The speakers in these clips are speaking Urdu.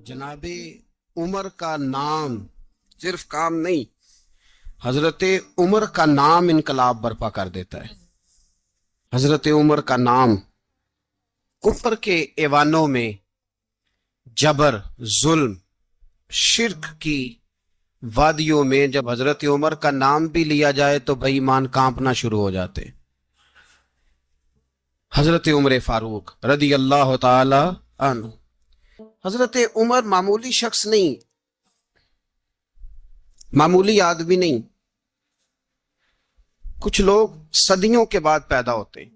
جناب عمر کا نام صرف کام نہیں، حضرت عمر کا نام انقلاب برپا کر دیتا ہے۔ حضرت عمر کا نام کفر کے ایوانوں میں جبر، ظلم، شرک کی وادیوں میں جب حضرت عمر کا نام بھی لیا جائے تو بے ایمان کانپنا شروع ہو جاتے۔ حضرت عمر فاروق رضی اللہ تعالی عنہ، حضرت عمر معمولی شخص نہیں، معمولی آدمی نہیں۔ کچھ لوگ صدیوں کے بعد پیدا ہوتے ہیں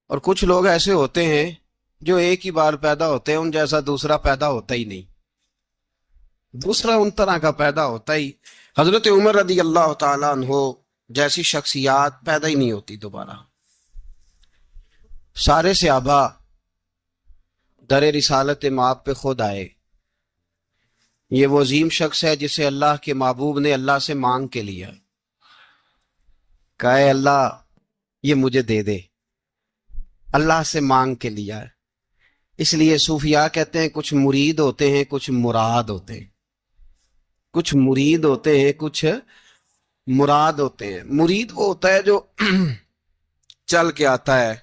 اور کچھ لوگ ایسے ہوتے ہیں جو ایک ہی بار پیدا ہوتے ہیں، ان جیسا دوسرا پیدا ہوتا ہی نہیں، دوسرا ان طرح کا پیدا ہوتا ہی۔ حضرت عمر رضی اللہ تعالیٰ عنہ جیسی شخصیات پیدا ہی نہیں ہوتی دوبارہ۔ سارے صحابہ در رسالت مآب پہ خود آئے۔ یہ وہ عظیم شخص ہے جسے اللہ کے محبوب نے اللہ سے مانگ کے لیا، کہا اے اللہ یہ مجھے دے دے، اللہ سے مانگ کے لیا ہے۔ اس لیے صوفیاء کہتے ہیں کچھ مرید ہوتے ہیں، کچھ مراد ہوتے ہیں، کچھ مرید ہوتے ہیں، کچھ مراد ہوتے ہیں۔ مرید وہ ہوتا ہے جو چل کے آتا ہے،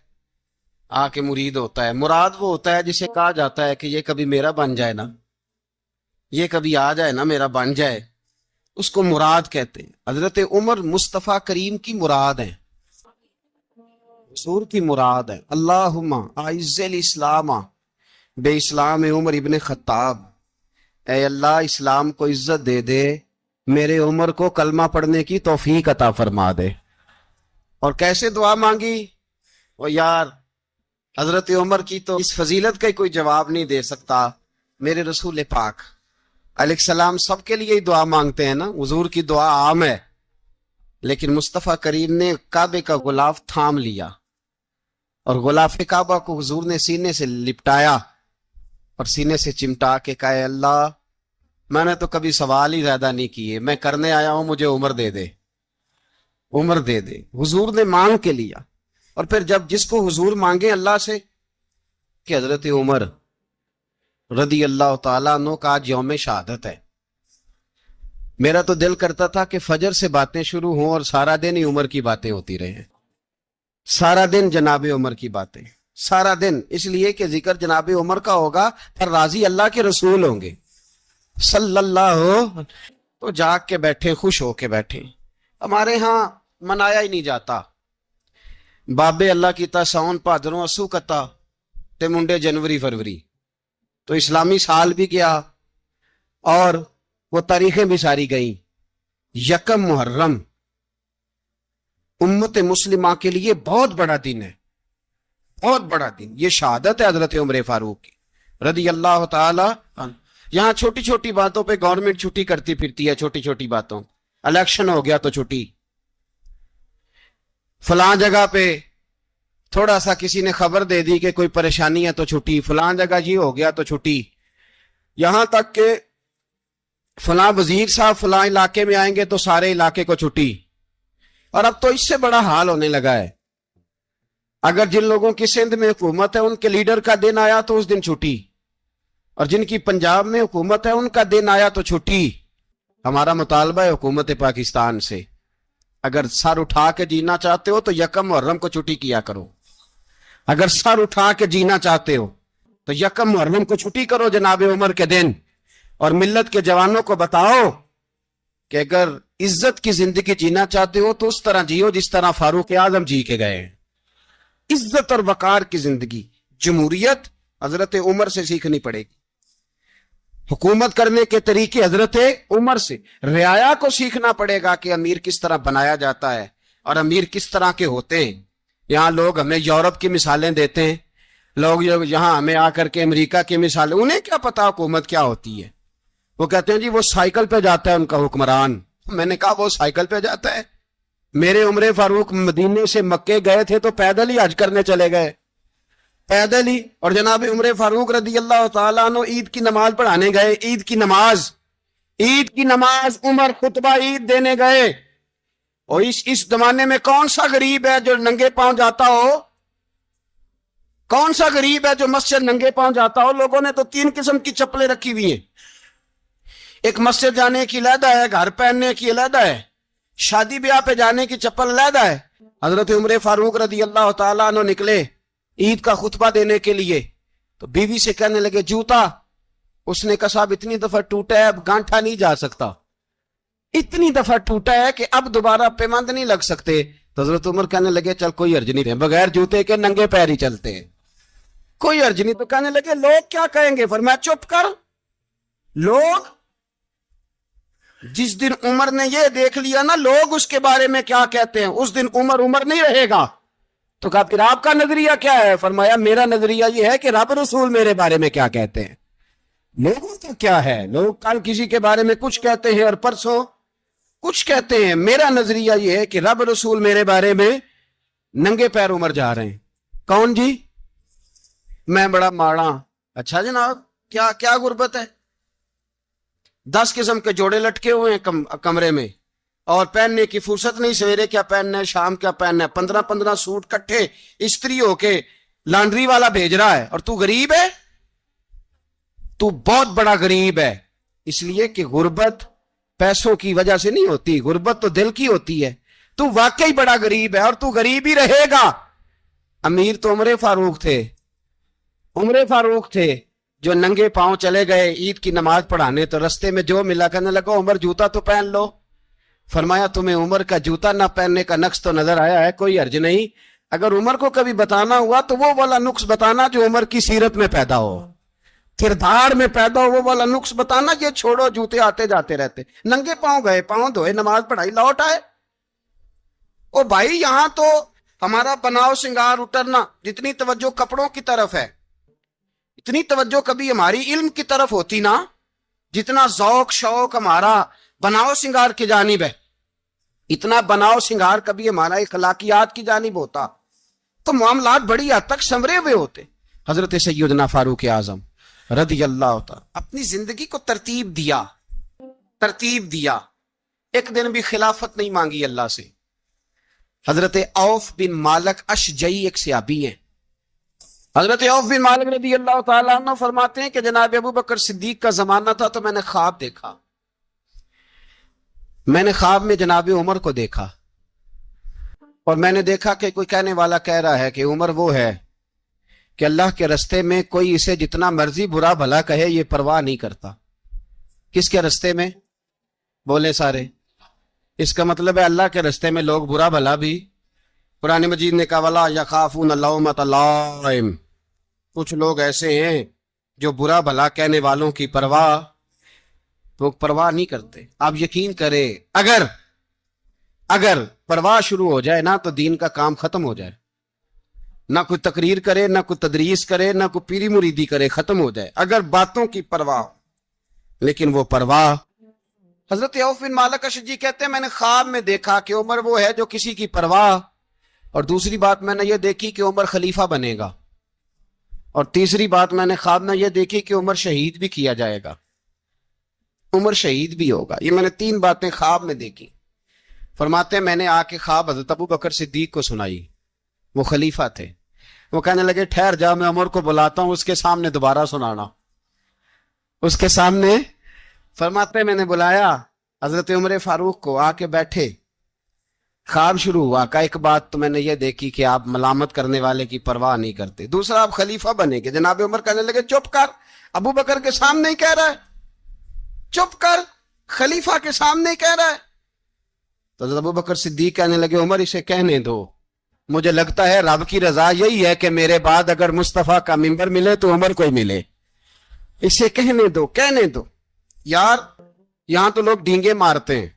آ کے مرید ہوتا ہے۔ مراد وہ ہوتا ہے جسے کہا جاتا ہے کہ یہ کبھی میرا بن جائے نا، یہ کبھی آ جائے نا، میرا بن جائے، اس کو مراد کہتے ہیں۔ حضرت عمر مصطفیٰ کریم کی مراد ہیں، حضور کی مراد ہے۔ اللہم اعز الاسلام بے اسلام عمر ابن خطاب، اے اللہ اسلام کو عزت دے دے، میرے عمر کو کلمہ پڑھنے کی توفیق عطا فرما دے۔ اور کیسے دعا مانگی؟ وہ یار حضرت عمر کی تو اس فضیلت کا کوئی جواب نہیں دے سکتا، میرے رسول پاک علیہ السلام سب کے لیے ہی دعا مانگتے ہیں نا، حضور کی دعا عام ہے، لیکن مصطفیٰ کریم نے کعبے کا غلاف تھام لیا اور غلاف کعبہ کو حضور نے سینے سے لپٹایا اور سینے سے چمٹا کے کہا اے اللہ میں نے تو کبھی سوال ہی زیادہ نہیں کیے، میں کرنے آیا ہوں، مجھے عمر دے دے، عمر دے دے۔ حضور نے مانگ کے لیا۔ اور پھر جب جس کو حضور مانگے اللہ سے کہ حضرت عمر رضی اللہ تعالیٰ عنہ کا آج یوم شہادت ہے، میرا تو دل کرتا تھا کہ فجر سے باتیں شروع ہوں اور سارا دن ہی عمر کی باتیں ہوتی رہیں، سارا دن جناب عمر کی باتیں، سارا دن، اس لیے کہ ذکر جناب عمر کا ہوگا پھر راضی اللہ کے رسول ہوں گے صلی اللہ، تو جاگ کے بیٹھے، خوش ہو کے بیٹھے۔ ہمارے ہاں منایا ہی نہیں جاتا، بابے اللہ کیتا ساؤن بھادروں اسو کتا تے منڈے جنوری فروری، تو اسلامی سال بھی گیا اور وہ تاریخیں بھی ساری گئیں۔ یکم محرم امت مسلمہ کے لیے بہت بڑا دن ہے، بہت بڑا دن، یہ شہادت ہے حضرت عمر فاروق کی رضی اللہ تعالی عنہ۔ یہاں چھوٹی چھوٹی باتوں پہ گورنمنٹ چھٹی کرتی پھرتی ہے، چھوٹی چھوٹی باتوں، الیکشن ہو گیا تو چھٹی، فلاں جگہ پہ تھوڑا سا کسی نے خبر دے دی کہ کوئی پریشانی ہے تو چھٹی، فلاں جگہ یہ ہو گیا تو چھٹی، یہاں تک کہ فلاں وزیر صاحب فلاں علاقے میں آئیں گے تو سارے علاقے کو چھٹی۔ اور اب تو اس سے بڑا حال ہونے لگا ہے، اگر جن لوگوں کی سندھ میں حکومت ہے ان کے لیڈر کا دن آیا تو اس دن چھٹی، اور جن کی پنجاب میں حکومت ہے ان کا دن آیا تو چھٹی۔ ہمارا مطالبہ ہے حکومت پاکستان سے، اگر سر اٹھا کے جینا چاہتے ہو تو یکم محرم کو چھٹی کیا کرو، اگر سر اٹھا کے جینا چاہتے ہو تو یکم محرم کو چھٹی کرو جناب عمر کے دن، اور ملت کے جوانوں کو بتاؤ کہ اگر عزت کی زندگی جینا چاہتے ہو تو اس طرح جیو جس طرح فاروق اعظم جی کے گئے ہیں، عزت اور وقار کی زندگی۔ جمہوریت حضرت عمر سے سیکھنی پڑے گی، حکومت کرنے کے طریقے حضرت عمر سے، رعایا کو سیکھنا پڑے گا کہ امیر کس طرح بنایا جاتا ہے اور امیر کس طرح کے ہوتے ہیں۔ یہاں لوگ ہمیں یورپ کی مثالیں دیتے ہیں، لوگ یہاں ہمیں آ کر کے امریکہ کی مثالیں، انہیں کیا پتا حکومت کیا ہوتی ہے؟ وہ کہتے ہیں جی وہ سائیکل پہ جاتا ہے ان کا حکمران۔ میں نے کہا وہ سائیکل پہ جاتا ہے؟ میرے عمر فاروق مدینے سے مکے گئے تھے تو پیدل ہی حج کرنے چلے گئے، پیدل ہی۔ اور جناب عمر فاروق رضی اللہ تعالیٰ عنہ عید کی نماز پڑھانے گئے، عید کی نماز عمر خطبہ عید دینے گئے۔ اور اس زمانے میں کون سا غریب ہے جو ننگے پاؤں جاتا ہو؟ کون سا غریب ہے جو مسجد ننگے پاؤں جاتا ہو؟ لوگوں نے تو 3 قسم کی چپلیں رکھی ہوئی ہیں، ایک مسجد جانے کی علیحدہ ہے، گھر پہننے کی علیحدہ ہے، شادی بیاہ پہ جانے کی چپل علیحدہ ہے۔ حضرت عمر فاروق رضی اللہ تعالیٰ عنہ نکلے عید کا خطبہ دینے کے لیے، تو بیوی سے کہنے لگے جوتا، اس نے کہا صاحب اتنی دفعہ ٹوٹا ہے اب گانٹھا نہیں جا سکتا، اتنی دفعہ ٹوٹا ہے کہ اب دوبارہ پیمند نہیں لگ سکتے۔ تو حضرت عمر کہنے لگے چل کوئی حرج نہیں ہے، بغیر جوتے کے ننگے پیر ہی چلتے ہیں، کوئی حرج نہیں۔ تو کہنے لگے لوگ کیا کہیں گے؟ فرمایا چپ کر، لوگ جس دن عمر نے یہ دیکھ لیا نا لوگ اس کے بارے میں کیا کہتے ہیں، اس دن عمر نہیں رہے گا۔ تو کہا پھر آپ کا نظریہ کیا ہے؟ فرمایا میرا نظریہ یہ ہے کہ رب رسول میرے بارے میں کیا کہتے ہیں، لوگوں کا کیا ہے، لوگ کل کسی کے بارے میں کچھ کہتے ہیں اور پرسوں کچھ کہتے ہیں، میرا نظریہ یہ ہے کہ رب رسول میرے بارے میں ننگے پیر عمر جا رہے ہیں۔ کون جی؟ میں بڑا ماڑا۔ اچھا جناب، کیا غربت ہے؟ 10 قسم کے جوڑے لٹکے ہوئے ہیں کمرے میں، اور پہننے کی فرصت نہیں، سویرے کیا پہننا ہے شام کیا پہننا ہے، 15 سوٹ کٹھے استری ہو کے لانڈری والا بھیج رہا ہے، اور تو غریب ہے، تو بہت بڑا غریب ہے۔ اس لیے کہ غربت پیسوں کی وجہ سے نہیں ہوتی، غربت تو دل کی ہوتی ہے۔ تو واقعی بڑا غریب ہے اور تو غریب ہی رہے گا۔ امیر تو عمر فاروق تھے جو ننگے پاؤں چلے گئے عید کی نماز پڑھانے، تو رستے میں جو ملا کہنے لگا عمر جوتا تو پہن لو۔ فرمایا تمہیں عمر کا جوتا نہ پہننے کا نقص تو نظر آیا ہے، کوئی حرج نہیں، اگر عمر کو کبھی بتانا ہوا تو وہ والا نقص بتانا جو عمر کی سیرت میں پیدا ہو، کردار میں پیدا ہو، وہ والا نقص بتانا، یہ چھوڑو جوتے آتے جاتے رہتے۔ ننگے پاؤں گئے، پاؤں دھوئے، نماز پڑھائی، لوٹ آئے۔ او بھائی یہاں تو ہمارا بناؤ سنگار اترنا، جتنی توجہ کپڑوں کی طرف ہے اتنی توجہ کبھی ہماری علم کی طرف ہوتی نا، جتنا ذوق شوق ہمارا بناؤ سنگار کی جانب ہے، اتنا بناؤ سنگار کبھی ہمارا اخلاقیات کی جانب ہوتا تو معاملات بڑی حد تک سنورے ہوئے ہوتے۔ حضرت سیدنا فاروق اعظم رضی اللہ تعالی اپنی زندگی کو ترتیب دیا، ایک دن بھی خلافت نہیں مانگی اللہ سے۔ حضرت عوف بن مالک اشجعی ایک صحابی ہیں، حضرت عوف بن مالک رضی اللہ تعالیٰ عنہ فرماتے ہیں کہ جناب ابو بکر صدیق کا زمانہ تھا تو میں نے خواب دیکھا، میں نے خواب میں جناب عمر کو دیکھا، اور میں نے دیکھا کہ کوئی کہنے والا کہہ رہا ہے کہ عمر وہ ہے کہ اللہ کے رستے میں کوئی اسے جتنا مرضی برا بھلا کہے یہ پرواہ نہیں کرتا۔ کس کے رستے میں؟ بولے سارے۔ اس کا مطلب ہے اللہ کے رستے میں لوگ برا بھلا بھی، قرآن مجید نے کہا وَلَا يَخَافُونَ لَوْمَةَ لَائِمٍ، کچھ لوگ ایسے ہیں جو برا بھلا کہنے والوں کی پرواہ نہیں کرتے۔ آپ یقین کریں اگر پرواہ شروع ہو جائے نا تو دین کا کام ختم ہو جائے، نہ کوئی تقریر کرے، نہ کوئی تدریس کرے، نہ کوئی پیری مریدی کرے، ختم ہو جائے اگر باتوں کی پرواہ۔ لیکن وہ پرواہ، حضرت عوف بن مالک اشجعی کہتے ہیں میں نے خواب میں دیکھا کہ عمر وہ ہے جو کسی کی پرواہ، اور دوسری بات میں نے یہ دیکھی کہ عمر خلیفہ بنے گا، اور تیسری بات میں نے خواب میں یہ دیکھی کہ عمر شہید بھی کیا جائے گا، عمر شہید بھی ہوگا۔ یہ میں نے 3 باتیں خواب میں دیکھی۔ فرماتے ہیں میں نے آ کے خواب حضرت ابو بکر صدیق کو سنائی، وہ خلیفہ تھے، وہ کہنے لگے ٹھہر جا میں عمر کو بلاتا ہوں، اس کے سامنے دوبارہ سنانا، اس کے سامنے۔ فرماتے ہیں میں نے بلایا حضرت عمر فاروق کو، آ کے بیٹھے، خواب شروع ہوا کہ ایک بات تو میں نے یہ دیکھی کہ آپ ملامت کرنے والے کی پرواہ نہیں کرتے، دوسرا آپ خلیفہ بنے گے۔ جناب عمر کہنے لگے چپ کر، ابو بکر کے سامنے ہی کہہ رہا ہے، چپ کر، خلیفہ کے سامنے ہی کہہ رہا ہے۔ تو حضرت ابو بکر صدیق کہنے لگے عمر اسے کہنے دو، مجھے لگتا ہے رب کی رضا یہی ہے کہ میرے بعد اگر مصطفیٰ کا منبر ملے تو عمر کو ہی ملے، اسے کہنے دو۔ یار یہاں تو لوگ ڈینگے مارتے ہیں،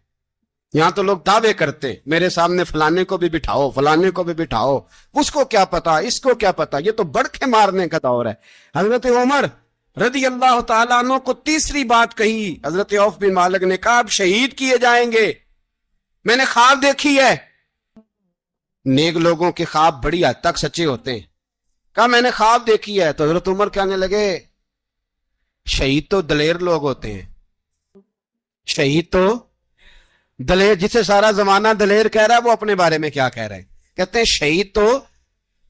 یہاں تو لوگ دعوے کرتے ہیں میرے سامنے فلانے کو بھی بٹھاؤ، فلانے کو بھی بٹھاؤ، اس کو کیا پتا، اس کو کیا پتا، یہ تو بڑکے مارنے کا دور ہے۔ حضرت عمر رضی اللہ تعالیٰ عنہ کو تیسری بات کہی، حضرت عوف بن مالک نے کہا آپ شہید کیے جائیں گے، میں نے خواب دیکھی ہے۔ نیک لوگوں کے خواب بڑی حد تک سچے ہوتے ہیں، کہا میں نے خواب دیکھی ہے۔ تو حضرت عمر کہنے لگے شہید تو دلیر لوگ ہوتے ہیں، شہید تو دلیر، جسے سارا زمانہ دلیر کہہ رہا ہے وہ اپنے بارے میں کیا کہہ رہے ہیں؟ کہتے ہیں شہید تو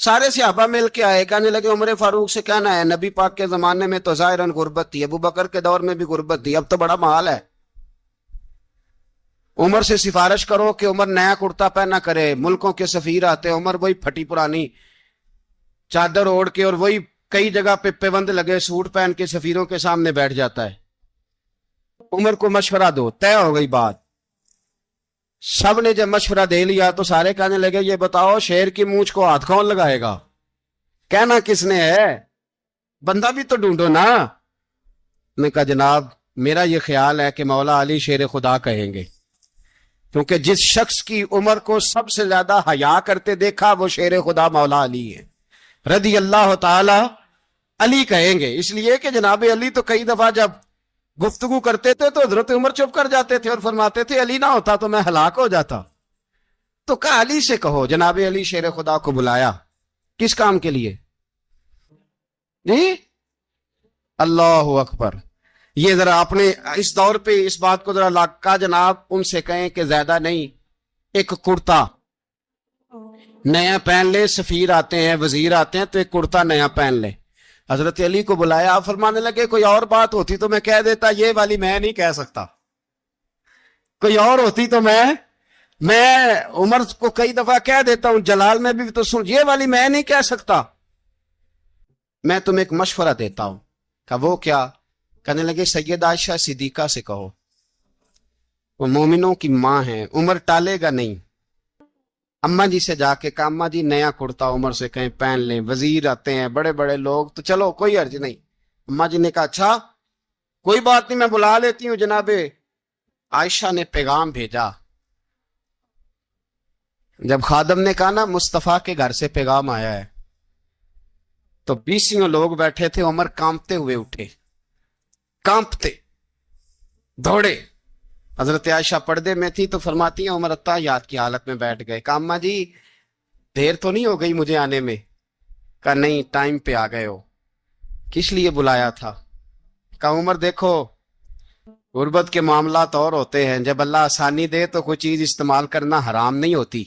سارے صحابہ مل کے آئے، کہنے لگے عمر فاروق سے کہنا ہے نبی پاک کے زمانے میں تو ظاہراً غربت تھی، ابو بکر کے دور میں بھی غربت تھی، اب تو بڑا محال ہے، عمر سے سفارش کرو کہ عمر نیا کرتا پہنا کرے۔ ملکوں کے سفیر آتے، عمر وہی پھٹی پرانی چادر اوڑھ کے اور وہی کئی جگہ پہ پیوند لگے سوٹ پہن کے سفیروں کے سامنے بیٹھ جاتا ہے۔ عمر کو مشورہ دو، طے ہو گئی بات۔ سب نے جب مشورہ دے لیا تو سارے کہنے لگے یہ بتاؤ شیر کی مونچھ کو ہاتھ کون لگائے گا؟ کہنا کس نے ہے؟ بندہ بھی تو ڈھونڈو نا۔ نے کہا جناب میرا یہ خیال ہے کہ مولا علی شیر خدا کہیں گے، کیونکہ جس شخص کی عمر کو سب سے زیادہ حیا کرتے دیکھا وہ شیر خدا مولا علی ہے رضی اللہ تعالی علی کہیں گے، اس لیے کہ جناب علی تو کئی دفعہ جب گفتگو کرتے تھے تو حضرت عمر چپ کر جاتے تھے اور فرماتے تھے علی نہ ہوتا تو میں ہلاک ہو جاتا۔ تو کہا علی سے کہو۔ جناب علی شیر خدا کو بلایا، کس کام کے لیے؟ جی اللہ اکبر۔ یہ ذرا آپ نے اس دور پہ اس بات کو ذرا لاکا جناب ان سے کہیں کہ زیادہ نہیں، ایک کرتا نیا پہن لے، سفیر آتے ہیں وزیر آتے ہیں تو ایک کرتا نیا پہن لے۔ حضرت علی کو بلایا، فرمانے لگے کوئی اور بات ہوتی تو میں کہہ دیتا، یہ والی میں نہیں کہہ سکتا، کوئی اور ہوتی تو میں عمر کو کئی دفعہ کہہ دیتا ہوں، جلال میں بھی تو سن، یہ والی میں نہیں کہہ سکتا، میں تمہیں ایک مشورہ دیتا ہوں۔ کہ وہ کیا؟ کہنے لگے سید عائشہ صدیقہ سے کہو، وہ مومنوں کی ماں ہیں، عمر ٹالے گا نہیں۔ اماں جی سے جا کے کہا اماں جی نیا کرتا عمر سے کہیں پہن لیں، وزیر آتے ہیں بڑے بڑے لوگ تو چلو کوئی عرض نہیں۔ اماں جی نے کہا اچھا کوئی بات نہیں میں بلا لیتی ہوں۔ جناب عائشہ نے پیغام بھیجا، جب خادم نے کہا نا مصطفیٰ کے گھر سے پیغام آیا ہے تو 20 لوگ بیٹھے تھے، عمر کانپتے ہوئے اٹھے، کانپتے دوڑے۔ حضرت عائشہ پردے میں تھی تو فرماتی ہیں عمر اتحیات کی حالت میں بیٹھ گئے۔ کہا اماں جی دیر تو نہیں ہو گئی مجھے آنے میں؟ کہا نہیں ٹائم پہ آ گئے ہو۔ کس لیے بلایا تھا؟ کہا عمر دیکھو غربت کے معاملات اور ہوتے ہیں، جب اللہ آسانی دے تو کوئی چیز استعمال کرنا حرام نہیں ہوتی،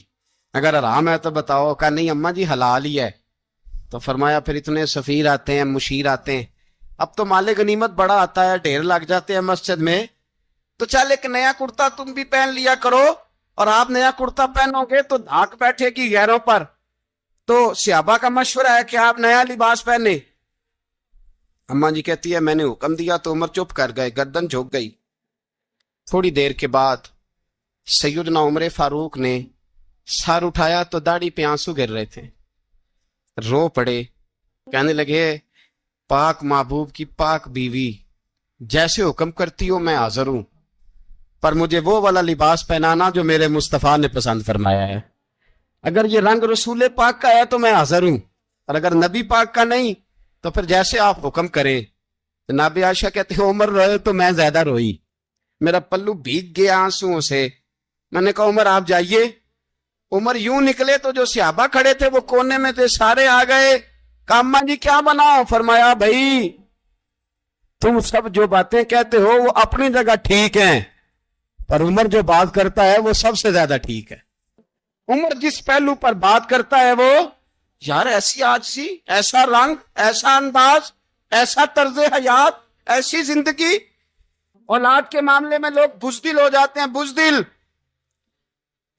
اگر حرام ہے تو بتاؤ۔ کہا نہیں اماں جی حلال ہی ہے۔ تو فرمایا پھر اتنے سفیر آتے ہیں مشیر آتے ہیں، اب تو مال غنیمت بڑا آتا ہے، ڈھیر لگ جاتے ہیں مسجد میں، تو چل ایک نیا کرتا تم بھی پہن لیا کرو، اور آپ نیا کرتا پہنو گے تو دھاک بیٹھے گی غیروں پر۔ تو صحابہ کا مشورہ ہے کہ آپ نیا لباس پہنے۔ اماں جی کہتی ہے میں نے حکم دیا تو عمر چپ کر گئے، گردن جھک گئی۔ تھوڑی دیر کے بعد سیدنا عمر فاروق نے سر اٹھایا تو داڑھی پہ آنسو گر رہے تھے، رو پڑے، کہنے لگے پاک محبوب کی پاک بیوی جیسے حکم کرتی ہو میں حاضر ہوں، پر مجھے وہ والا لباس پہنانا جو میرے مصطفیٰ نے پسند فرمایا ہے، اگر یہ رنگ رسول پاک کا ہے تو میں حاضر ہوں، اور اگر نبی پاک کا نہیں تو پھر جیسے آپ حکم کریں۔ جناب عائشہ کہتے ہیں عمر روئے تو میں زیادہ روئی، میرا پلو بھیگ گیا آنسوؤں سے۔ میں نے کہا عمر آپ جائیے۔ عمر یوں نکلے تو جو صحابہ کھڑے تھے وہ کونے میں تھے، سارے آ گئے۔ کہا اماں جی کیا بناؤ؟ فرمایا بھائی تم سب جو باتیں کہتے ہو وہ اپنی جگہ ٹھیک ہیں، پر عمر جو بات کرتا ہے وہ سب سے زیادہ ٹھیک ہے۔ عمر جس پہلو پر بات کرتا ہے وہ یار ایسی عاجزی، ایسا رنگ، ایسا انداز، ایسا طرز حیات، ایسی زندگی، اولاد کے معاملے میں لوگ بزدل ہو جاتے ہیں، بزدل۔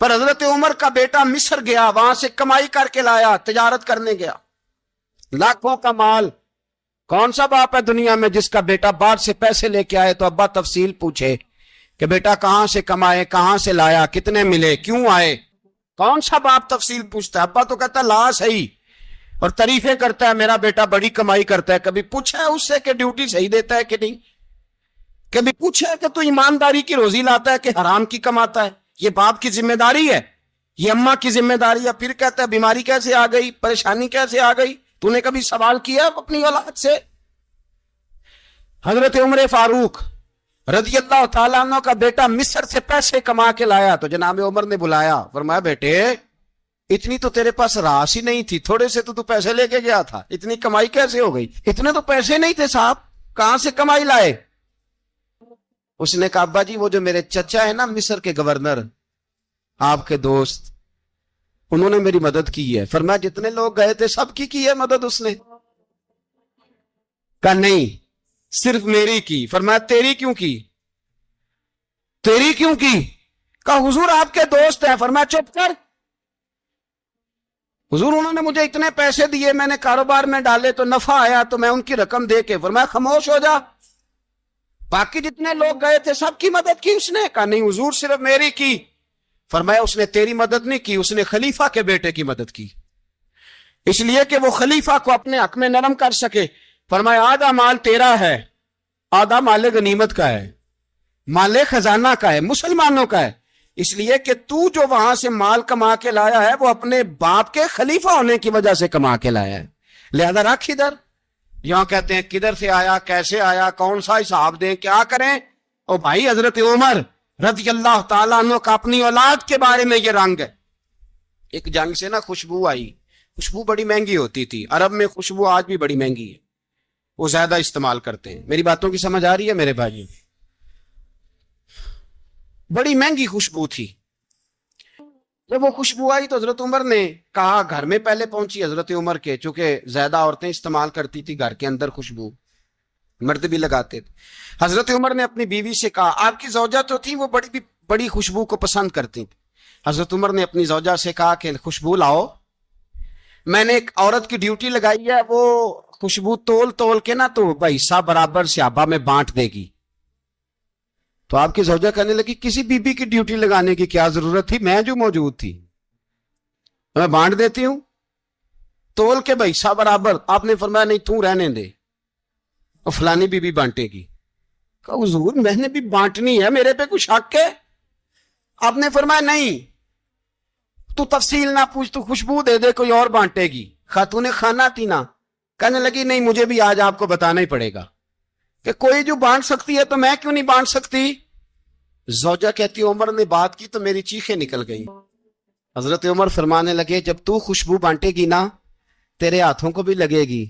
پر حضرت عمر کا بیٹا مصر گیا، وہاں سے کمائی کر کے لایا، تجارت کرنے گیا، لاکھوں کا مال۔ کون سا باپ ہے دنیا میں جس کا بیٹا باہر سے پیسے لے کے آئے تو ابا تفصیل پوچھے کہ بیٹا کہاں سے کمائے، کہاں سے لایا، کتنے ملے، کیوں آئے؟ کون سا باپ تفصیل پوچھتا ہے؟ ابا تو کہتا ہے لا صحیح، اور تعریفیں کرتا ہے میرا بیٹا بڑی کمائی کرتا ہے۔ کبھی پوچھا ہے اس سے کہ ڈیوٹی صحیح دیتا ہے کہ نہیں؟ کبھی پوچھا ہے کہ تو ایمانداری کی روزی لاتا ہے کہ حرام کی کماتا ہے؟ یہ باپ کی ذمہ داری ہے، یہ اماں کی ذمہ داری ہے۔ پھر کہتا ہے بیماری کیسے آ گئی، پریشانی کیسے آ گئی؟ تو نے کبھی سوال کیا اپنی اولاد سے؟ حضرت عمر فاروق رضی اللہ تعالیٰ عنہ کا بیٹا مصر سے پیسے کما کے لایا تو جناب عمر نے بلایا، فرمایا بیٹے اتنی تو تیرے پاس راس ہی نہیں تھی، تھوڑے سے تو پیسے لے کے گیا تھا، اتنی کمائی کیسے ہو گئی؟ اتنے تو پیسے نہیں تھے صاحب، کہاں سے کمائی لائے؟ اس نے کہا ابا جی وہ جو میرے چچا ہے نا مصر کے گورنر، آپ کے دوست، انہوں نے میری مدد کی ہے. فرمایا جتنے لوگ گئے تھے سب کی ہے مدد اس نے؟ کہا نہیں صرف میری کی. فرمایا تیری کیوں کی؟ تیری کیوں کی؟ کہا حضور آپ کے دوست ہیں. فرمایا چپ کر حضور انہوں نے مجھے اتنے پیسے دیے, میں نے کاروبار میں ڈالے تو نفع آیا تو میں ان کی رقم دے کے. فرمایا خاموش ہو جا, باقی جتنے لوگ گئے تھے سب کی مدد کی اس نے؟ کہا نہیں حضور صرف میری کی. فرمایا اس نے تیری مدد نہیں کی, اس نے خلیفہ کے بیٹے کی مدد کی, اس لیے کہ وہ خلیفہ کو اپنے حق میں نرم کر سکے. فرمایا آدھا مال تیرا ہے, آدھا مال غنیمت کا ہے, مال خزانہ کا ہے, مسلمانوں کا ہے, اس لیے کہ تو جو وہاں سے مال کما کے لایا ہے وہ اپنے باپ کے خلیفہ ہونے کی وجہ سے کما کے لایا ہے, لہذا رکھ ادھر. یہاں کہتے ہیں کدھر سے آیا, کیسے آیا, کون سا حساب دیں, کیا کریں؟ او بھائی حضرت عمر رضی اللہ تعالیٰ عنہ کا اپنی اولاد کے بارے میں یہ رنگ ہے. ایک جنگ سے نا خوشبو آئی, خوشبو بڑی مہنگی ہوتی تھی, عرب میں خوشبو آج بھی بڑی مہنگی ہے, وہ زیادہ استعمال کرتے ہیں. میری باتوں کی سمجھ آ رہی ہے میرے بھائی؟ بڑی مہنگی خوشبو تھی. جب وہ خوشبو آئی تو حضرت عمر نے کہا, گھر میں پہلے پہنچی حضرت عمر کے, چونکہ زیادہ عورتیں استعمال کرتی تھی گھر کے اندر خوشبو, مرد بھی لگاتے تھے. حضرت عمر نے اپنی بیوی سے کہا, آپ کی زوجہ تو تھی وہ بڑی خوشبو کو پسند کرتی تھی. حضرت عمر نے اپنی زوجہ سے کہا کہ خوشبو لاؤ, میں نے ایک عورت کی ڈیوٹی لگائی ہے, وہ خوشبو تول کے نا تو حصہ برابر صحابہ میں بانٹ دے گی. تو آپ کی زوجہ کہنے لگی کسی بی بی کی ڈیوٹی لگانے کی کیا ضرورت تھی, میں جو موجود تھی میں بانٹ دیتی ہوں تول کے حصہ برابر. آپ نے فرمایا نہیں تو رہنے دے, اور فلانی بی بی بانٹے گی. کہا حضور میں نے بھی بانٹنی ہے, میرے پہ کچھ حق ہے؟ آپ نے فرمایا نہیں, تو تفصیل نہ پوچھ, تو خوشبو دے دے, کوئی اور بانٹے گی. خاتون خانہ تھی نا, کہنے لگی نہیں مجھے بھی آج آپ کو بتانا ہی پڑے گا کہ کوئی جو بانٹ سکتی ہے تو میں کیوں نہیں بانٹ سکتی. زوجہ کہتی عمر نے بات کی تو میری چیخیں نکل گئی. حضرت عمر فرمانے لگے جب تو خوشبو بانٹے گی نا تیرے ہاتھوں کو بھی لگے گی,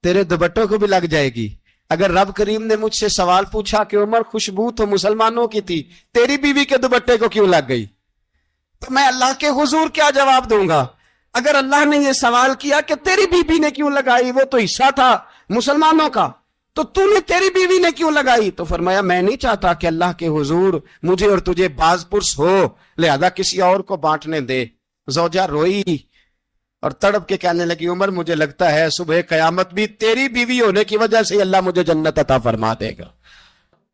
تیرے دوپٹوں کو بھی لگ جائے گی. اگر رب کریم نے مجھ سے سوال پوچھا کہ عمر خوشبو تو مسلمانوں کی تھی, تیری بیوی کے دوپٹے کو کیوں لگ گئی, تو میں اللہ کے حضور کیا جواب دوں گا؟ اگر اللہ نے یہ سوال کیا کہ تیری بیوی نے کیوں لگائی, وہ تو حصہ تھا مسلمانوں کا, تو نے تیری بیوی نے کیوں لگائی؟ تو فرمایا میں نہیں چاہتا کہ اللہ کے حضور مجھے اور تجھے باز پرس ہو, لہذا کسی اور کو بانٹنے دے. زوجہ روئی اور تڑپ کے کہنے لگی عمر مجھے لگتا ہے صبح قیامت بھی تیری بیوی ہونے کی وجہ سے اللہ مجھے جنت عطا فرما دے گا,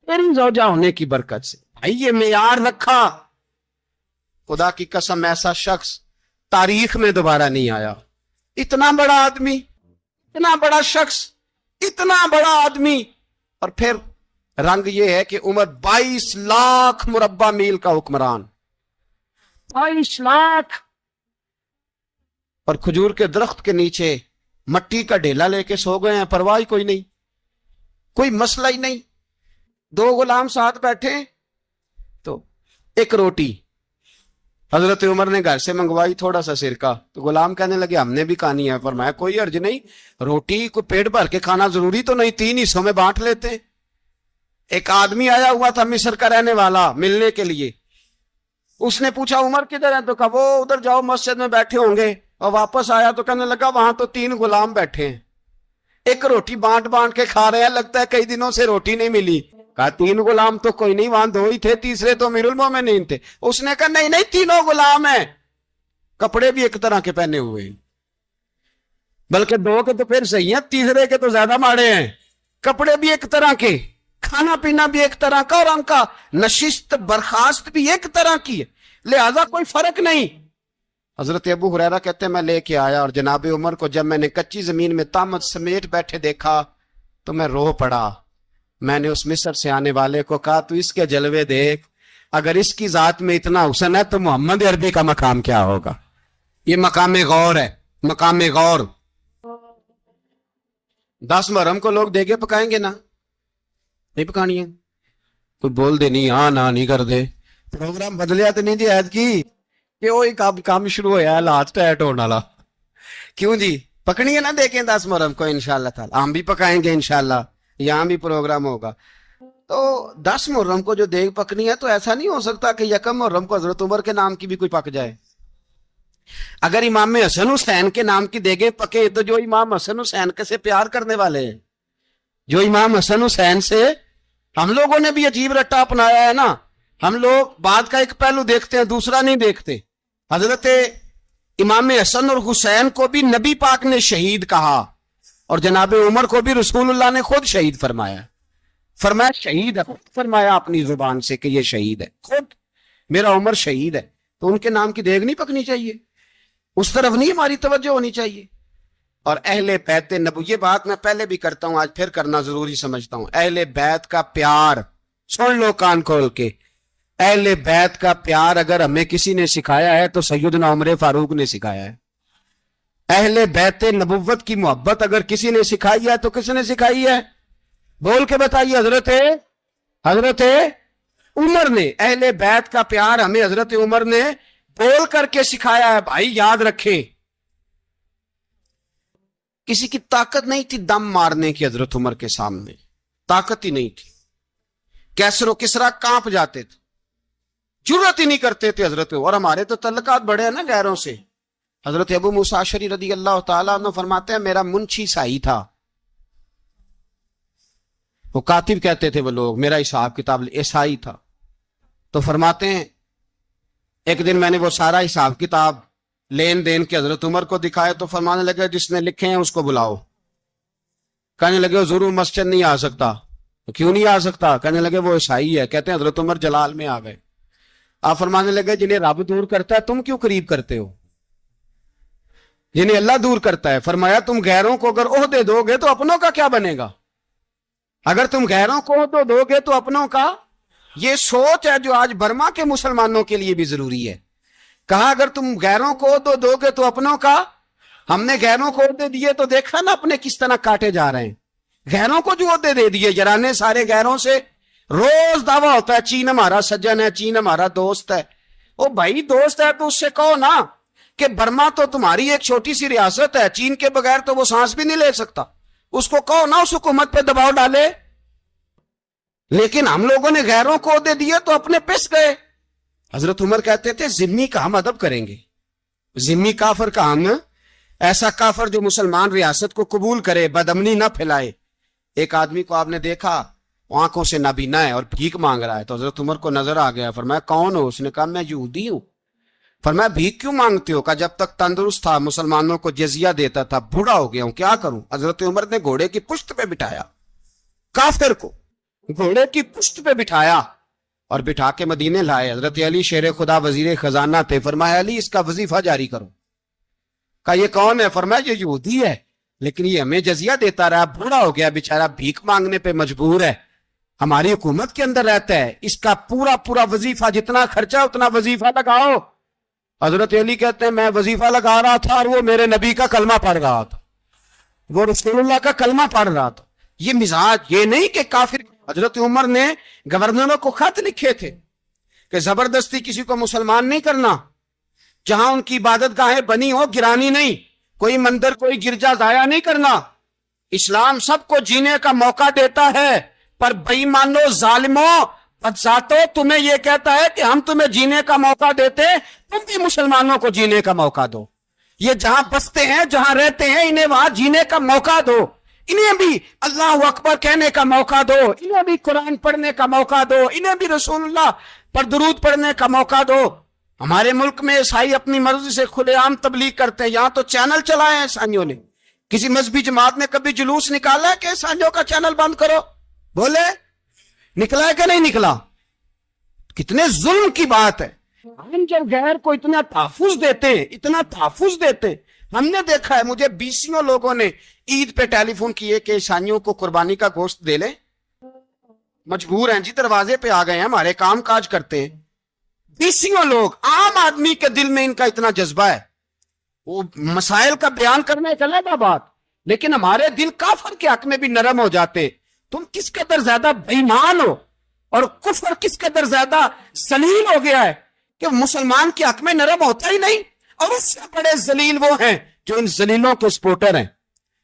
تیری زوجہ ہونے کی برکت سے. بھائی یہ معیار رکھا, خدا کی قسم ایسا شخص تاریخ میں دوبارہ نہیں آیا. اتنا بڑا آدمی, اتنا بڑا شخص, اتنا بڑا آدمی, اور پھر رنگ یہ ہے کہ عمر 22 لاکھ مربع میل کا حکمران, 22 لاکھ, اور کھجور کے درخت کے نیچے مٹی کا ڈھیلا لے کے سو گئے ہیں, پرواہ کوئی نہیں, کوئی مسئلہ ہی نہیں. 2 غلام ساتھ بیٹھے تو ایک روٹی حضرت عمر نے گھر سے منگوائی, تھوڑا سا سرکہ, تو غلام کہنے لگے ہم نے بھی کھانی ہے. فرمایا کوئی حرج نہیں, روٹی کو پیٹ بھر کے کھانا ضروری تو نہیں, 3 حصوں میں بانٹ لیتے. ایک آدمی آیا ہوا تھا مصر کا رہنے والا ملنے کے لیے, اس نے پوچھا عمر کدھر ہے, تو کہا وہ ادھر جاؤ مسجد میں بیٹھے ہوں گے. اور واپس آیا تو کہنے لگا وہاں تو 3 غلام بیٹھے ہیں, ایک روٹی بانٹ کے کھا رہے ہیں, لگتا ہے کئی دنوں سے روٹی نہیں ملی. کہا 3 غلام تو کوئی نہیں, وہاں 2 ہی تھے, تیسرے تو امیر المومنین تھے. اس نے کہا نہیں 3 غلام ہیں, کپڑے بھی ایک طرح کے پہنے ہوئے ہیں, بلکہ 2 کے تو پھر صحیح ہیں, تیسرے کے تو زیادہ ماڑے ہیں. کپڑے بھی ایک طرح کے, کھانا پینا بھی ایک طرح کا, اور ان کا نشست برخاست بھی ایک طرح کی ہے, لہذا کوئی فرق نہیں. حضرت ابو ہریرہ کہتے ہیں میں لے کے آیا, اور جناب عمر کو جب میں نے کچی زمین میں تامت سمیٹ بیٹھے دیکھا تو میں رو پڑا. میں نے اس مصر سے آنے والے کو کہا تو اس کے جلوے دیکھ, اگر اس کی ذات میں اتنا حسن ہے تو محمد عربی کا مقام کیا ہوگا. یہ مقام غور ہے, مقام غور. 10 محرم کو لوگ دیگے پکائیں گے نا, نہیں پکانی ہے, کوئی بول دے نہیں, ہاں نہ نہیں کر دے, پروگرام بدلیا تو نہیں جی عید کی کہ وہی کام شروع ہوا ہے لاسٹ ٹائٹ ہونے والا. کیوں جی پکنی ہے نا, دیکھیں 10 محرم کو انشاءاللہ تعالی ہم بھی پکائیں گے, انشاءاللہ یہاں بھی پروگرام ہوگا. تو 10 محرم کو جو دیگ پکنی ہے تو ایسا نہیں ہو سکتا کہ 1 محرم کو حضرت عمر کے نام کی بھی کوئی پک جائے. اگر امام حسن حسین کے نام کی دیگیں پکے تو جو امام حسن حسین کے سے پیار کرنے والے ہیں، جو امام حسن حسین سے، ہم لوگوں نے بھی عجیب رٹا اپنایا ہے نا، ہم لوگ بات کا ایک پہلو دیکھتے ہیں دوسرا نہیں دیکھتے۔ حضرت امام حسن اور حسین کو بھی نبی پاک نے شہید کہا، اور جناب عمر کو بھی رسول اللہ نے خود شہید فرمایا، فرمایا شہید ہے، خود فرمایا اپنی زبان سے کہ یہ شہید ہے، خود میرا عمر شہید ہے۔ تو ان کے نام کی دیگ نہیں پکنی چاہیے، اس طرف نہیں ہماری توجہ ہونی چاہیے۔ اور اہل بیت نبو، یہ بات میں پہلے بھی کرتا ہوں، آج پھر کرنا ضروری سمجھتا ہوں، اہل بیت کا پیار، سن لو کان کھول کے، اہل بیت کا پیار اگر ہمیں کسی نے سکھایا ہے تو سیدنا عمر فاروق نے سکھایا ہے۔ اہل بیت نبوت کی محبت اگر کسی نے سکھائی ہے تو کس نے سکھائی ہے؟ بول کے بتائیے۔ حضرت عمر نے۔ اہل بیت کا پیار ہمیں حضرت عمر نے بول کر کے سکھایا ہے۔ بھائی یاد رکھیں، کسی کی طاقت نہیں تھی دم مارنے کی حضرت عمر کے سامنے، طاقت ہی نہیں تھی۔ کیسر و کسرا کانپ جاتے تھے، جرأت ہی نہیں کرتے تھے حضرت۔ اور ہمارے تو تعلقات بڑے ہیں نا غیروں سے۔ حضرت ابو موسیٰ اشعری رضی اللہ تعالیٰ عنہ فرماتے ہیں میرا منشی سائی تھا، وہ کاتب کہتے تھے وہ لوگ، میرا حساب کتاب عیسائی تھا۔ تو فرماتے ہیں ایک دن میں نے وہ سارا حساب کتاب لین دین کے حضرت عمر کو دکھائے تو فرمانے لگے جس نے لکھے ہیں اس کو بلاؤ۔ کہنے لگے ضرور مسجد نہیں آ سکتا۔ کیوں نہیں آ سکتا؟ کہنے لگے وہ عیسائی ہے۔ کہتے ہیں حضرت عمر جلال میں آ گئے۔ آپ فرمانے لگے جنہیں رب دور کرتا ہے تم کیوں قریب کرتے ہو؟ جنہیں اللہ دور کرتا ہے۔ فرمایا تم غیروں کو اگر عہدے دو گے تو اپنوں کا کیا بنے گا؟ اگر تم غیروں کو عہدے دو گے تو اپنوں کا۔ یہ سوچ ہے جو آج برما کے مسلمانوں کے لیے بھی ضروری ہے۔ کہا اگر تم غیروں کو عہدے دو گے تو اپنوں کا۔ ہم نے غیروں کو عہدے دیے تو دیکھا نا اپنے کس طرح کاٹے جا رہے ہیں۔ غیروں کو جو عہدے دے دیے جرانے سارے غیروں سے، روز دعویٰ ہوتا ہے چین ہمارا سجن ہے، چین ہمارا دوست ہے۔ او بھائی دوست ہے تو اس سے کہو نا کہ برما تو تمہاری ایک چھوٹی سی ریاست ہے، چین کے بغیر تو وہ سانس بھی نہیں لے سکتا، اس کو کہو نا اس حکومت پہ دباؤ ڈالے۔ لیکن ہم لوگوں نے غیروں کو عہدے دیے تو اپنے پس گئے۔ حضرت عمر کہتے تھے ذمہ کا ہم ادب کریں گے، ذمہ کافر کا ہم، ایسا کافر جو مسلمان ریاست کو قبول کرے، بدامنی نہ پھیلائے۔ ایک آدمی کو آپ نے دیکھا آنکھوں سے نابینا ہے اور بھیک مانگ رہا ہے، تو حضرت عمر کو نظر آ گیا، فرمایا کون ہو؟ اس نے کہا میں یہودی ہوں۔ فرمایا بھیک کیوں مانگتے ہو؟ کہا جب تک تندرست تھا مسلمانوں کو جزیہ دیتا تھا، بوڑھا ہو گیا ہوں کیا کروں؟ حضرت عمر نے گھوڑے کی پشت پہ بٹھایا، کافر کو گھوڑے کی پشت پہ بٹھایا اور بٹھا کے مدینے لائے۔ حضرت علی شیر خدا وزیر خزانہ تھے، فرمایا علی اس کا وظیفہ جاری کرو۔ کہا یہ کون ہے؟ فرمایا یہ یہودی ہے لیکن یہ ہمیں جزیہ دیتا رہا، بوڑھا ہو گیا بیچارہ، بھیک مانگنے پہ مجبور ہے، ہماری حکومت کے اندر رہتا ہے، اس کا پورا وظیفہ جتنا خرچہ اتنا وظیفہ لگاؤ۔ حضرت علی کہتے ہیں میں وظیفہ لگا رہا تھا اور وہ میرے نبی کا کلمہ پڑھ رہا تھا، وہ رسول اللہ کا کلمہ پڑھ رہا تھا۔ یہ مزاج، یہ نہیں کہ کافر۔ حضرت عمر نے گورنروں کو خط لکھے تھے کہ زبردستی کسی کو مسلمان نہیں کرنا، جہاں ان کی عبادت گاہیں بنی ہو گرانی نہیں، کوئی مندر کوئی گرجا ضائع نہیں کرنا۔ اسلام سب کو جینے کا موقع دیتا ہے، پر بے ایمانو ظالموں بدذاتو تمہیں یہ کہتا ہے کہ ہم تمہیں جینے کا موقع دیتے، تم بھی مسلمانوں کو جینے کا موقع دو۔ یہ جہاں بستے ہیں جہاں رہتے ہیں انہیں وہاں جینے کا موقع دو، انہیں بھی اللہ اکبر کہنے کا موقع دو، انہیں بھی قرآن پڑھنے کا موقع دو، انہیں بھی رسول اللہ پر درود پڑھنے کا موقع دو۔ ہمارے ملک میں عیسائی اپنی مرضی سے کھلے عام تبلیغ کرتے ہیں، یہاں تو چینل چلائے ہیں عیسائیوں نے۔ کسی مذہبی جماعت نے کبھی جلوس نکالا ہے کہ عیسائیوں کا چینل بند کرو؟ بولے نکلا ہے کہ نہیں نکلا؟ کتنے ظلم کی بات ہے۔ ہم جب غیر کو اتنا تحفظ دیتے ہیں، اتنا تحفظ دیتے ہیں، ہم نے دیکھا ہے، مجھے بیسیوں لوگوں نے عید پہ ٹیلی فون کیے کہ عیسائیوں کو قربانی کا گوشت دے لیں، مجبور ہیں جی، دروازے پہ آ گئے ہیں، ہمارے کام کاج کرتے ہیں۔ بیسیوں لوگ، عام آدمی کے دل میں ان کا اتنا جذبہ ہے، وہ مسائل کا بیان کرنے کا علیحدہ بات، لیکن ہمارے دل کافر کے حق میں بھی نرم ہو جاتے۔ تم کس قدر زیادہ بے ایمان ہو اور کفر کس قدر زیادہ ذلیل ہو گیا ہے کہ مسلمان کے حق میں نرم ہوتا ہی نہیں۔ اور اس سے بڑے ذلیل وہ ہیں جو ان ذلیلوں کے سپورٹر ہیں،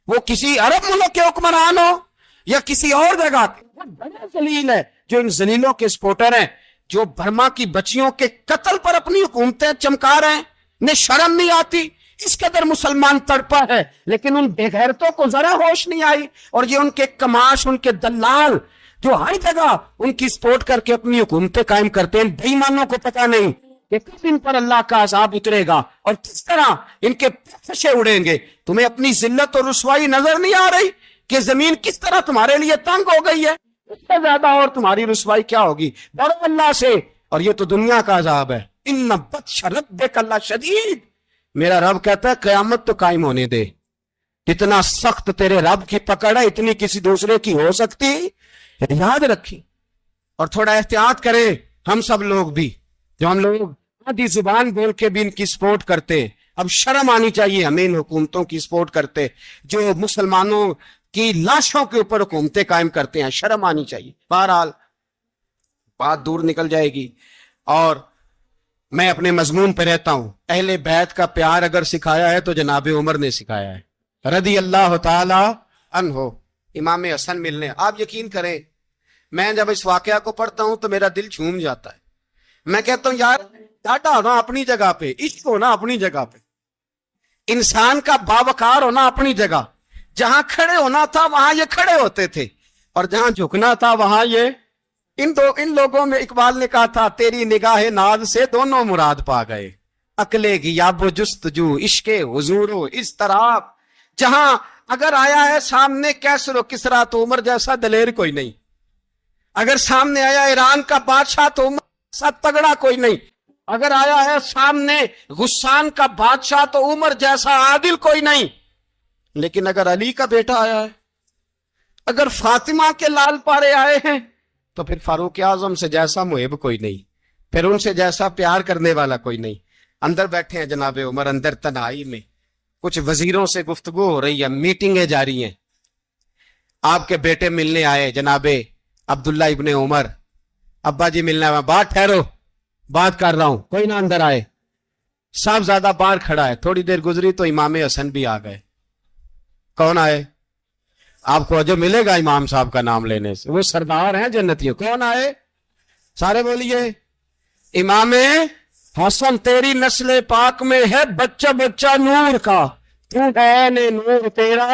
وہ کسی عرب ملک کے حکمران ہو یا کسی اور جگہ کے، وہ بڑے ذلیل ہے جو ان ذلیلوں کے سپورٹر ہیں، جو برما کی بچیوں کے قتل پر اپنی حکومتیں چمکا رہے ہیں۔ نے شرم نہیں آتی، اس قدر مسلمان تڑپا ہے، لیکن ان بے غیرتوں کو ذرا ہوش نہیں آئی، اور یہ ان کے کماش، ان کے دلال جو ہر جگہ ان کی سپورٹ کر کے اپنی حکومتیں قائم کرتے ہیں، بے ایمانوں کو پتہ نہیں کہ کس ان پر اللہ کا عذاب اترے گا اور کس طرح ان کے پھشے اڑیں گے۔ تمہیں اپنی ذلت اور رسوائی نظر نہیں آ رہی کہ زمین کس طرح تمہارے لیے تنگ ہو گئی ہے؟ اس سے زیادہ اور تمہاری رسوائی کیا ہوگی؟ ڈرو اللہ سے، اور یہ تو دنیا کا عذاب ہے۔ ان بطش ربک لشدید، میرا رب کہتا ہے قیامت تو قائم ہونے دے، اتنا سخت تیرے رب کی پکڑ ہے، اتنی کسی دوسرے کی ہو سکتی؟ یاد رکھی، اور تھوڑا احتیاط کریں ہم سب لوگ بھی، جو ہم لوگ آدھی زبان بول کے بھی ان کی سپورٹ کرتے ہیں۔ اب شرم آنی چاہیے ہمیں ان حکومتوں کی سپورٹ کرتے جو مسلمانوں کی لاشوں کے اوپر حکومتیں قائم کرتے ہیں، شرم آنی چاہیے۔ بہرحال بات دور نکل جائے گی، اور میں اپنے مضمون پہ رہتا ہوں۔ اہل بیت کا پیار اگر سکھایا ہے تو جناب عمر نے سکھایا ہے رضی اللہ تعالی عنہ، امام حسن ملنے۔ آپ یقین کریں، میں جب اس واقعہ کو پڑھتا ہوں تو میرا دل جھوم جاتا ہے۔ میں کہتا ہوں یار، ڈاٹا ہونا اپنی جگہ پہ، عشق ہونا اپنی جگہ پہ، انسان کا باوقار ہونا اپنی جگہ، جہاں کھڑے ہونا تھا وہاں یہ کھڑے ہوتے تھے، اور جہاں جھکنا تھا وہاں یہ ان لوگوں میں اقبال نے کہا تھا تیری نگاہ ناز سے دونوں مراد پا گئے، عقلے کی یاب و جستجو، عشق حضور و اضطراب۔ جہاں اگر آیا ہے سامنے کیسر و کسرا تو عمر جیسا دلیر کوئی نہیں، اگر سامنے آیا ایران کا بادشاہ تو عمر جیسا تگڑا کوئی نہیں، اگر آیا ہے سامنے غسان کا بادشاہ تو عمر جیسا عادل کوئی نہیں، لیکن اگر علی کا بیٹا آیا ہے، اگر فاطمہ کے لال پارے آئے ہیں، تو پھر فاروق اعظم سے جیسا محب کوئی نہیں، پھر ان سے جیسا پیار کرنے والا کوئی نہیں۔ اندر بیٹھے ہیں جناب عمر، اندر تنہائی میں کچھ وزیروں سے گفتگو ہو رہی ہے، میٹنگیں جاری ہیں۔ آپ کے بیٹے ملنے آئے جناب عبداللہ ابن عمر، ابا جی ملنا ہے، بات ٹھہرو، بات کر رہا ہوں، کوئی نہ اندر آئے۔ صاحبزادہ باہر کھڑا ہے، تھوڑی دیر گزری تو امام حسن بھی آ گئے۔ کون آئے؟ آپ کو جو ملے گا امام صاحب کا نام لینے سے، وہ سردار ہیں جنتیوں۔ کون آئے؟ سارے بولیے۔ امام حسن، تیری نسل پاک میں ہے بچہ بچہ نور کا، تو ہے نے نور تیرا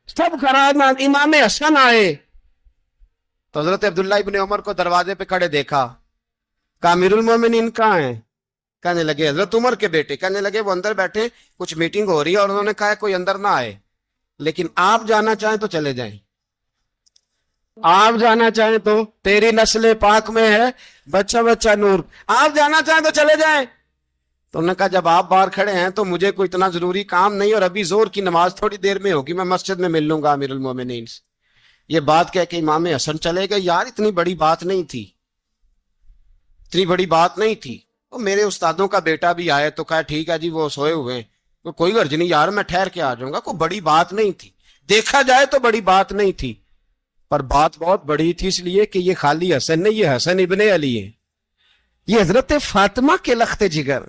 سب خرانا۔ امام حسن آئے تو حضرت عبداللہ ابن عمر کو دروازے پہ کھڑے دیکھا، کہا امیر المومنین کہاں ہیں؟ کہنے لگے حضرت عمر کے بیٹے۔ کہنے لگے وہ اندر بیٹھے، کچھ میٹنگ ہو رہی ہے، اور انہوں نے کہا کوئی اندر نہ آئے، لیکن آپ جانا چاہیں تو چلے جائیں، آپ جانا چاہیں تو، تیری نسل پاک میں ہے بچہ بچہ نور، آپ جانا چاہیں تو چلے جائیں۔ تو انہوں نے کہا جب آپ باہر کھڑے ہیں تو مجھے کوئی اتنا ضروری کام نہیں، اور ابھی زور کی نماز تھوڑی دیر میں ہوگی، میں مسجد میں مل لوں گا امیر المومنین سے۔ یہ بات کہہ کے امام حسن چلے گئے۔ یار اتنی بڑی بات نہیں تھی، اتنی بڑی بات نہیں تھی۔ وہ میرے استادوں کا بیٹا بھی آئے تو کہا ٹھیک ہے جی، وہ سوئے ہوئے ہیں، کوئی غرض نہیں یار، میں ٹھہر کے آ جاؤں گا، کوئی بڑی بات نہیں تھی، دیکھا جائے تو بڑی بات نہیں تھی، پر بات بہت بڑی تھی، اس لیے کہ یہ خالی حسن نہیں، یہ حسن ابن علی ہے، یہ حضرت فاطمہ کے لخت جگر۔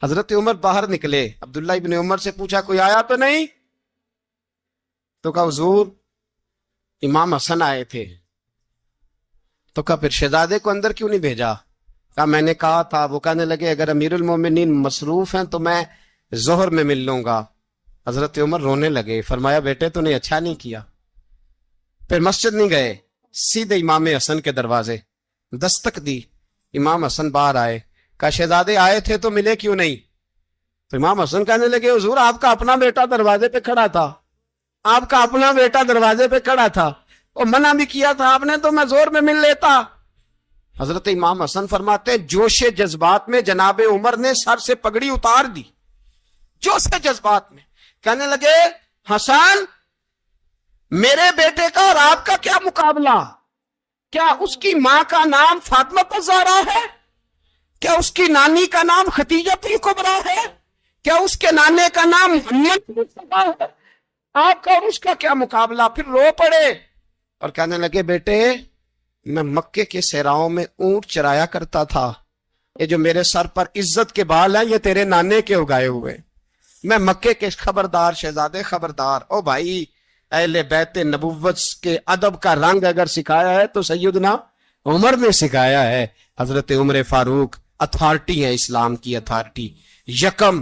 حضرت عمر باہر نکلے، عبداللہ ابن عمر سے پوچھا کوئی آیا تو نہیں؟ تو کہا حضور امام حسن آئے تھے۔ تو کہا پھر شہزادے کو اندر کیوں نہیں بھیجا؟ کہا میں نے کہا تھا۔ وہ کہنے لگے اگر امیر المومنین مصروف ہیں تو میں ظہر میں مل لوں گا۔ حضرت عمر رونے لگے، فرمایا بیٹے تو نے اچھا نہیں کیا۔ پھر مسجد نہیں گئے، سیدھے امام حسن کے دروازے دستک دی، امام حسن باہر آئے، کہا شہزادے آئے تھے تو ملے کیوں نہیں؟ تو امام حسن کہنے لگے حضور آپ کا اپنا بیٹا دروازے پہ کھڑا تھا، آپ کا اپنا بیٹا دروازے پہ کھڑا تھا، اور منع بھی کیا تھا آپ نے تو میں زور میں مل لیتا۔ حضرت امام حسن فرماتے جوش جذبات میں جناب عمر نے سر سے پگڑی اتار دی، جوش جذبات میں کہنے لگے حسن میرے بیٹے کا اور آپ کا کیا مقابلہ؟ کیا اس کی ماں کا نام فاطمہ الزہرا ہے؟ کیا اس کی نانی کا نام خدیجہ الکبریٰ ہے؟ کیا اس کے نانے کا نام محمد مصطفیٰ ہے؟ آپ کا اور اس کا کیا مقابلہ؟ پھر رو پڑے اور کہنے لگے بیٹے میں مکے کے صحراؤں میں اونٹ چرایا کرتا تھا، یہ جو میرے سر پر عزت کے بال ہیں یہ تیرے نانے کے اگائے ہوئے، میں مکے کے خبردار شہزادے خبردار۔ او بھائی اہل بیت نبوت کے ادب کا رنگ اگر سکھایا ہے تو سیدنا عمر نے سکھایا ہے۔ حضرت عمر فاروق اتھارٹی ہے، اسلام کی اتھارٹی، یکم